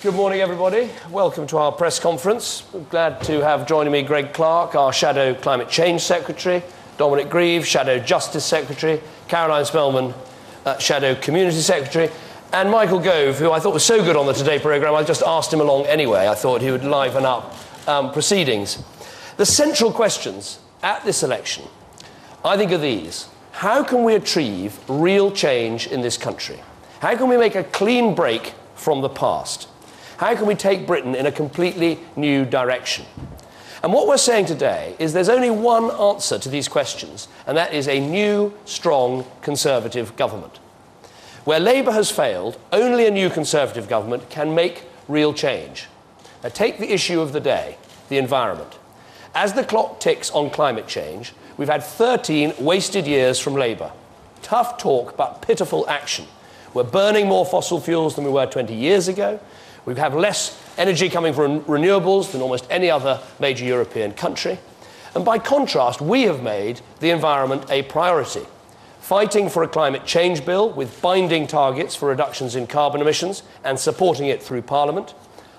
Good morning, everybody. Welcome to our press conference. I'm glad to have joining me Greg Clark, our Shadow Climate Change Secretary, Dominic Grieve, Shadow Justice Secretary, Caroline Spellman, Shadow Community Secretary, and Michael Gove, who I thought was so good on the Today programme, I just asked him along anyway. I thought he would liven up proceedings. The central questions at this election, I think, are these. How can we achieve real change in this country? How can we make a clean break from the past? How can we take Britain in a completely new direction? And what we're saying today is there's only one answer to these questions, and that is a new, strong Conservative government. Where Labour has failed, only a new Conservative government can make real change. Now, take the issue of the day, the environment. As the clock ticks on climate change, we've had 13 wasted years from Labour. Tough talk, but pitiful action. We're burning more fossil fuels than we were 20 years ago. We have less energy coming from renewables than almost any other major European country. And by contrast, we have made the environment a priority, fighting for a climate change bill with binding targets for reductions in carbon emissions and supporting it through Parliament,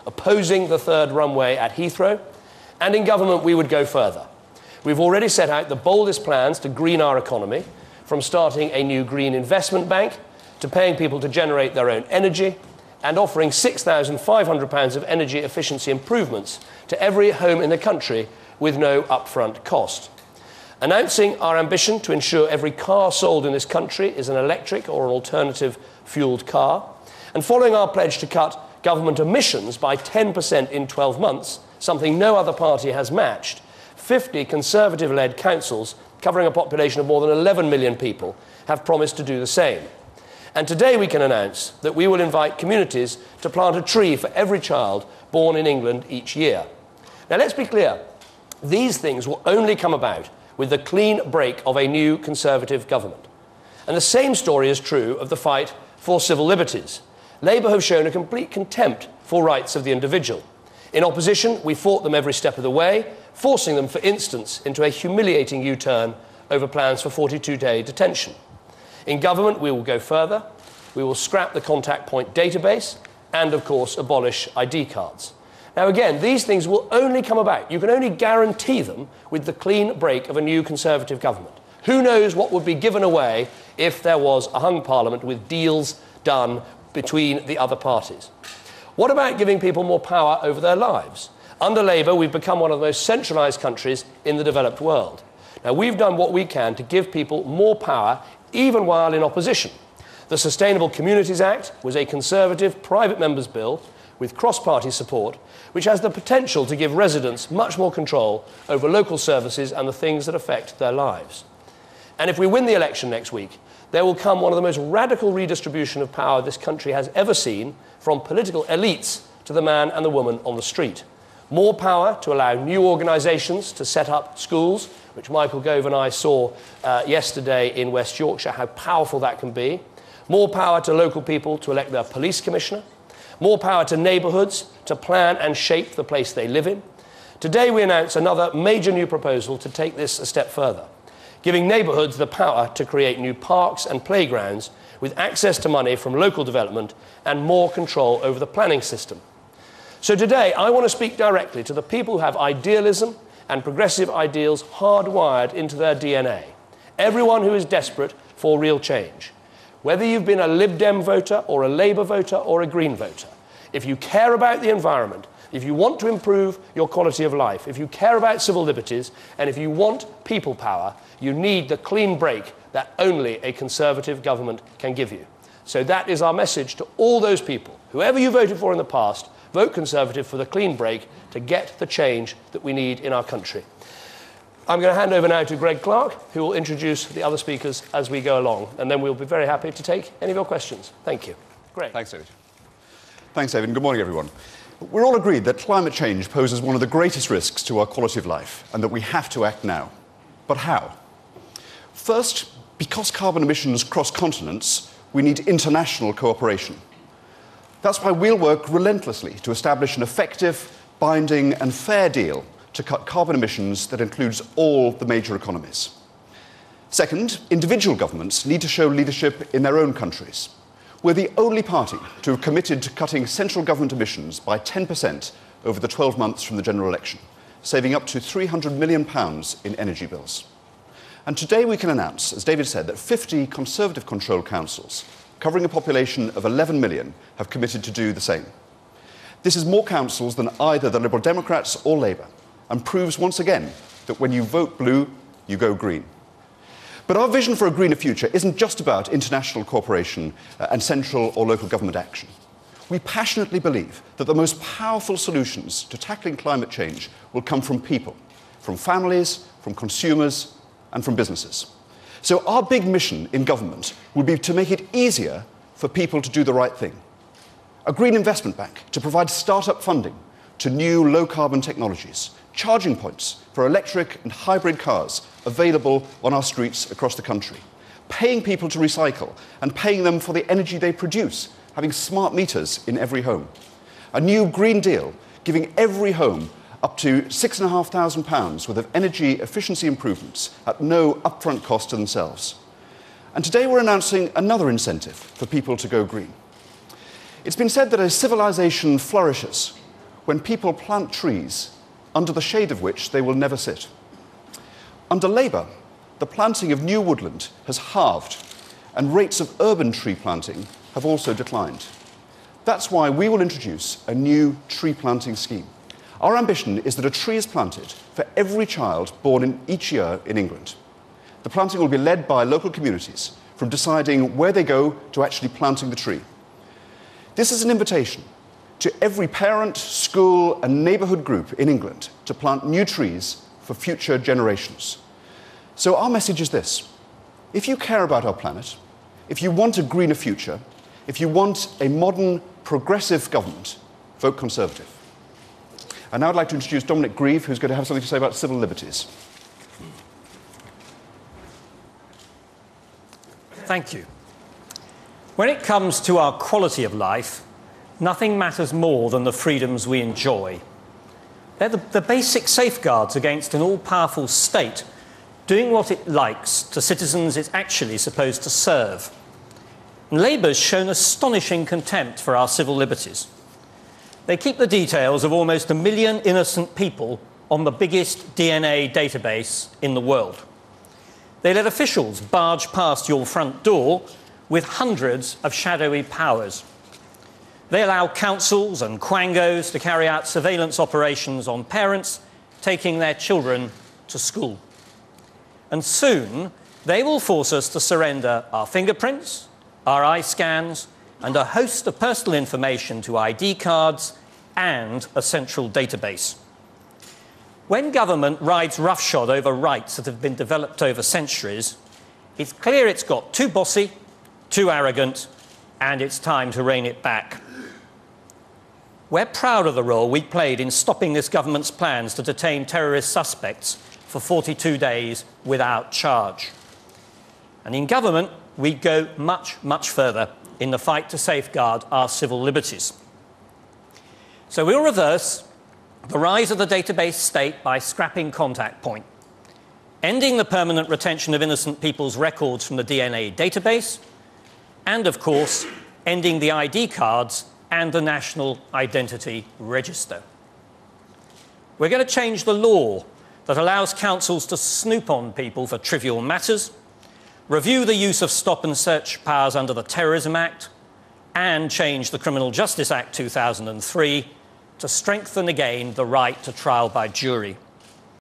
opposing the third runway at Heathrow, and in government we would go further. We've already set out the boldest plans to green our economy, from starting a new green investment bank to paying people to generate their own energy, and offering £6,500 of energy efficiency improvements to every home in the country with no upfront cost. Announcing our ambition to ensure every car sold in this country is an electric or an alternative fuelled car, and following our pledge to cut government emissions by 10% in 12 months, something no other party has matched, 50 Conservative-led councils covering a population of more than 11 million people have promised to do the same. And today we can announce that we will invite communities to plant a tree for every child born in England each year. Now, let's be clear. These things will only come about with the clean break of a new Conservative government. And the same story is true of the fight for civil liberties. Labour have shown a complete contempt for rights of the individual. In opposition, we fought them every step of the way, forcing them, for instance, into a humiliating U-turn over plans for 42-day detention. In government, we will go further. We will scrap the contact point database and, of course, abolish ID cards. Now, again, these things will only come about. You can only guarantee them with the clean break of a new Conservative government. Who knows what would be given away if there was a hung parliament with deals done between the other parties? What about giving people more power over their lives? Under Labour, we've become one of the most centralised countries in the developed world. Now, we've done what we can to give people more power even while in opposition. The Sustainable Communities Act was a Conservative private member's bill with cross-party support, which has the potential to give residents much more control over local services and the things that affect their lives. And if we win the election next week, there will come one of the most radical redistribution of power this country has ever seen, from political elites to the man and the woman on the street. More power to allow new organisations to set up schools, which Michael Gove and I saw yesterday in West Yorkshire, how powerful that can be. More power to local people to elect their police commissioner. More power to neighbourhoods to plan and shape the place they live in. Today we announce another major new proposal to take this a step further, giving neighbourhoods the power to create new parks and playgrounds with access to money from local development and more control over the planning system. So today I want to speak directly to the people who have idealism and progressive ideals hardwired into their DNA. Everyone who is desperate for real change. Whether you've been a Lib Dem voter or a Labour voter or a Green voter, if you care about the environment, if you want to improve your quality of life, if you care about civil liberties, and if you want people power, you need the clean break that only a Conservative government can give you. So that is our message to all those people. Whoever you voted for in the past, vote Conservative for the clean break to get the change that we need in our country. I'm going to hand over now to Greg Clark, who will introduce the other speakers as we go along, and then we'll be very happy to take any of your questions. Thank you. Greg. Thanks, David. Thanks, David, and good morning, everyone. We're all agreed that climate change poses one of the greatest risks to our quality of life, and that we have to act now. But how? First, because carbon emissions cross continents, we need international cooperation. That's why we'll work relentlessly to establish an effective, binding and fair deal to cut carbon emissions that includes all the major economies. Second, individual governments need to show leadership in their own countries. We're the only party to have committed to cutting central government emissions by 10% over the 12 months from the general election, saving up to £300 million in energy bills. And today we can announce, as David said, that 50 Conservative-controlled councils, covering a population of 11 million, have committed to do the same. This is more councils than either the Liberal Democrats or Labour, and proves once again that when you vote blue, you go green. But our vision for a greener future isn't just about international cooperation and central or local government action. We passionately believe that the most powerful solutions to tackling climate change will come from people, from families, from consumers, and from businesses. So our big mission in government will be to make it easier for people to do the right thing. A green investment bank to provide start-up funding to new low-carbon technologies, charging points for electric and hybrid cars available on our streets across the country, paying people to recycle and paying them for the energy they produce, having smart meters in every home. A new Green Deal giving every home up to £6,500 worth of energy efficiency improvements at no upfront cost to themselves. And today we're announcing another incentive for people to go green. It's been said that a civilization flourishes when people plant trees under the shade of which they will never sit. Under Labour, the planting of new woodland has halved, and rates of urban tree planting have also declined. That's why we will introduce a new tree planting scheme. Our ambition is that a tree is planted for every child born each year in England. The planting will be led by local communities, from deciding where they go to actually planting the tree. This is an invitation to every parent, school and neighbourhood group in England to plant new trees for future generations. So our message is this: if you care about our planet, if you want a greener future, if you want a modern, progressive government, vote Conservative. And now I'd like to introduce Dominic Grieve, who's going to have something to say about civil liberties. Thank you. When it comes to our quality of life, nothing matters more than the freedoms we enjoy. They're the basic safeguards against an all-powerful state doing what it likes to citizens it's actually supposed to serve. And Labour's shown astonishing contempt for our civil liberties. They keep the details of almost 1 million innocent people on the biggest DNA database in the world. They let officials barge past your front door with hundreds of shadowy powers. They allow councils and quangos to carry out surveillance operations on parents taking their children to school. And soon, they will force us to surrender our fingerprints, our eye scans, and a host of personal information to ID cards and a central database. When government rides roughshod over rights that have been developed over centuries, it's clear it's got too bossy, too arrogant, and it's time to rein it back. We're proud of the role we played in stopping this government's plans to detain terrorist suspects for 42 days without charge. And in government, we go much, much further in the fight to safeguard our civil liberties. So we'll reverse the rise of the database state by scrapping Contact Point, ending the permanent retention of innocent people's records from the DNA database, and, of course, ending the ID cards and the National Identity Register. We're going to change the law that allows councils to snoop on people for trivial matters, review the use of stop and search powers under the Terrorism Act, and change the Criminal Justice Act 2003 to strengthen again the right to trial by jury.